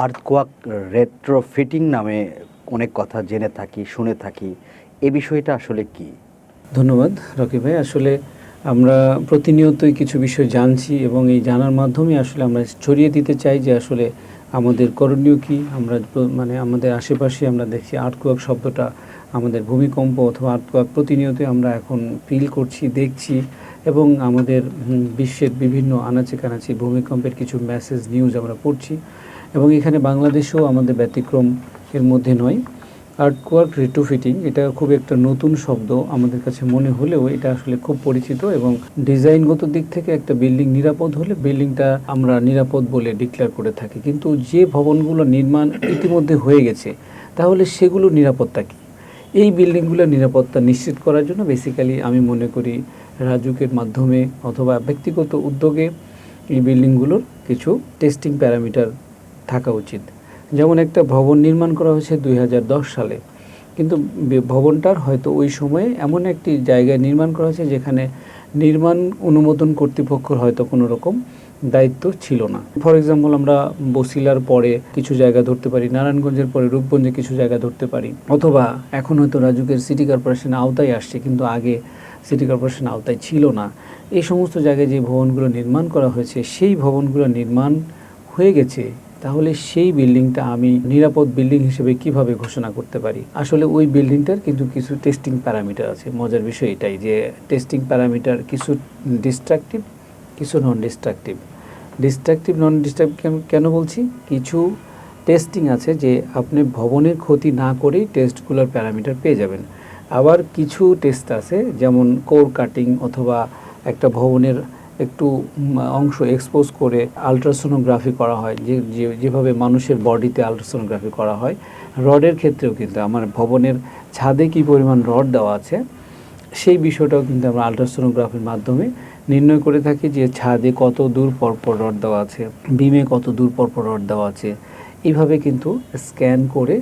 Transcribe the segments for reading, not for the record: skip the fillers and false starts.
Earthquake retrofitting নামে অনেক কথা জেনে থাকি, শুনে থাকি। এ বিষয়টা আসলে কি? ধন্যবাদ রকি ভাই। আসলে আমরা প্রতিনিয়তই কিছু বিষয় জানছি এবং এই জানার মাধ্যমে আসলে আমরা ছড়িয়ে দিতে চাই যে আসলে আমাদের করণীয় কী। আমরা মানে আমাদের আশেপাশে আমরা দেখছি আর্থকোয়াক শব্দটা, আমাদের ভূমিকম্প অথবা আর্থকোয়াক প্রতিনিয়তই আমরা এখন ফিল করছি, দেখছি এবং আমাদের বিশ্বের বিভিন্ন আনাচে কানাচে ভূমিকম্পের কিছু মেসেজ নিউজ আমরা পড়ছি এবং এখানে বাংলাদেশেও আমাদের ব্যতিক্রম এর মধ্যে নয়। আর্থকোয়াক রেট্রোফিটিং এটা খুব একটা নতুন শব্দ আমাদের কাছে মনে হলেও এটা আসলে খুব পরিচিত এবং ডিজাইনগত দিক থেকে একটা বিল্ডিং নিরাপদ হলে বিল্ডিংটা আমরা নিরাপদ বলে ডিক্লেয়ার করে থাকি, কিন্তু যে ভবনগুলো নির্মাণ ইতিমধ্যে হয়ে গেছে তাহলে সেগুলো নিরাপত্তা কী? এই বিল্ডিংগুলোর নিরাপত্তা নিশ্চিত করার জন্য বেসিক্যালি আমি মনে করি রাজুকের মাধ্যমে অথবা ব্যক্তিগত উদ্যোগে এই বিল্ডিংগুলোর কিছু টেস্টিং প্যারামিটার থাকা উচিত। যেমন একটা ভবন নির্মাণ করা হয়েছে 2010 সালে, কিন্তু ভবনটার হয়তো ওই সময়ে এমন একটি জায়গায় নির্মাণ করা হয়েছে যেখানে নির্মাণ অনুমোদন কর্তৃপক্ষের হয়তো কোনো রকম দায়িত্ব ছিল না। ফর এক্সাম্পল আমরা বসিলার পরে কিছু জায়গা ধরতে পারি, নারায়ণগঞ্জের পরে রূপগঞ্জে কিছু জায়গা ধরতে পারি, অথবা এখন হয়তো রাজুকের সিটি কর্পোরেশনের আওতায় আসছে কিন্তু আগে সিটি কর্পোরেশনের আওতায় ছিল না। এই সমস্ত জায়গায় যে ভবনগুলো নির্মাণ করা হয়েছে সেই ভবনগুলো নির্মাণ হয়ে গেছে, তাহলে সেই বিল্ডিংটা আমি নিরাপদ বিল্ডিং হিসেবে কিভাবে ঘোষণা করতে পারি? আসলে ওই বিল্ডিংটার কিন্তু কিছু টেস্টিং প্যারামিটার আছে। মজার বিষয় এটাই যে টেস্টিং প্যারামিটার কিছু ডিস্ট্রাকটিভ, কিছু নন ডিস্ট্রাকটিভ। ডিস্ট্রাকটিভ নন ডিস্ট্রাকটিভ কেন বলছি? কিছু টেস্টিং আছে যে আপনি ভবনের ক্ষতি না করেই টেস্টগুলোর প্যারামিটার পেয়ে যাবেন। আবার কিছু টেস্ট আছে যেমন কোর কাটিং অথবা একটা ভবনের একটু অংশ এক্সপোজ করে আলট্রাসোনোগ্রাফি করা হয়, যেভাবে মানুষের বডিতে আলট্রাসোনোগ্রাফি করা হয়। রডের ক্ষেত্রেও কিন্তু আমার ভবনের ছাদে কী পরিমাণ রড দেওয়া আছে সেই বিষয়টাও কিন্তু আমরা আলট্রাসোনোগ্রাফির মাধ্যমে নির্ণয় করে থাকি যে ছাদে কত দূর পরপর রড দেওয়া আছে, বিমে কত দূর পরপর রড দেওয়া আছে। এইভাবে কিন্তু স্ক্যান করে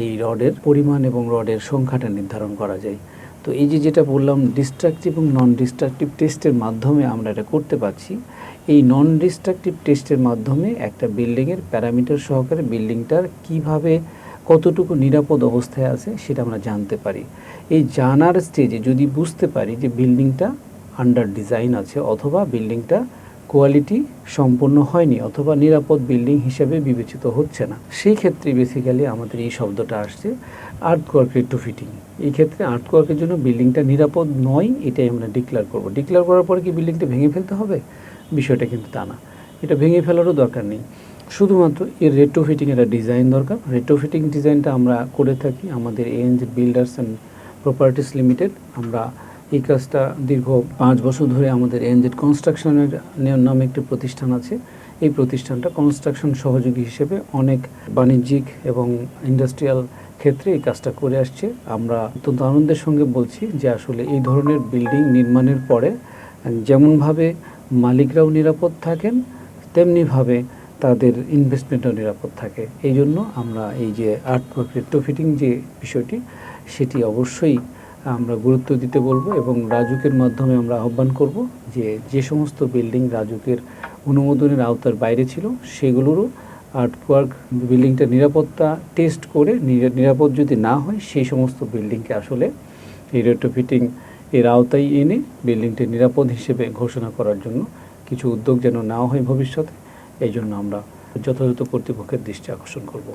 এই রডের পরিমাণ এবং রডের সংখ্যাটা নির্ধারণ করা যায়। তো এই যেটা বললাম ডিস্ট্রাকটিভ এবং নন ডিস্ট্রাকটিভ টেস্টের মাধ্যমে আমরা এটা করতে পারছি। এই নন ডিস্ট্রাকটিভ টেস্টের মাধ্যমে একটা বিল্ডিংয়ের প্যারামিটার সহকারে বিল্ডিংটার কিভাবে কতটুকু নিরাপদ অবস্থায় আছে সেটা আমরা জানতে পারি। এই জানার স্টেজে যদি বুঝতে পারি যে বিল্ডিংটা আন্ডার ডিজাইন আছে অথবা বিল্ডিংটা কোয়ালিটি সম্পন্ন হয়নি অথবা নিরাপদ বিল্ডিং হিসেবে বিবেচিত হচ্ছে না, সেই ক্ষেত্রে বেসিক্যালি আমাদের এই শব্দটা আসছে আর্থকোয়াক রেট্রোফিটিং। এই ক্ষেত্রে আর্থকোয়াকের জন্য বিল্ডিংটা নিরাপদ নয় এটাই আমরা ডিক্লেয়ার করব। ডিক্লেয়ার করার পরে কি বিল্ডিংটা ভেঙে ফেলতে হবে? বিষয়টা কিন্তু তা না, এটা ভেঙে ফেলারও দরকার নেই। শুধুমাত্র এর রেট্রোফিটিং একটা ডিজাইন দরকার। রেট্রোফিটিং ডিজাইনটা আমরা করে থাকি আমাদের এএনজে বিল্ডার্স অ্যান্ড প্রপার্টিস লিমিটেড। আমরা এই কাজটা দীর্ঘ 5 বছর ধরে আমাদের এএনজেড কনস্ট্রাকশনের নামে একটি প্রতিষ্ঠান আছে। এই প্রতিষ্ঠানটা কনস্ট্রাকশন সহযোগী হিসেবে অনেক বাণিজ্যিক এবং ইন্ডাস্ট্রিয়াল ক্ষেত্রে এই কাজটা করে আসছে। আমরা অত্যন্ত আনন্দের সঙ্গে বলছি যে আসলে এই ধরনের বিল্ডিং নির্মাণের পরে যেমনভাবে মালিকরাও নিরাপদ থাকেন তেমনিভাবে তাদের ইনভেস্টমেন্টও নিরাপদ থাকে। এই জন্য আমরা এই যে আর্থকোয়াক রেট্রোফিটিং যে বিষয়টি সেটি অবশ্যই আমরা গুরুত্ব দিতে বলবো এবং রাজুকের মাধ্যমে আমরা আহ্বান করব যে সমস্ত বিল্ডিং রাজুকের অনুমোদনের আওতার বাইরে ছিল সেগুলোরও আর্থকোয়াক বিল্ডিংটা নিরাপত্তা টেস্ট করে নিরাপদ যদি না হয় সেই সমস্ত বিল্ডিংকে আসলে এই রেট্রোফিটিং এর আওতায় এনে বিল্ডিংটি নিরাপদ হিসেবে ঘোষণা করার জন্য কিছু উদ্যোগ যেন নেওয়া হয় ভবিষ্যতে। এই জন্য আমরা যথাযথ কর্তৃপক্ষের দৃষ্টি আকর্ষণ করব।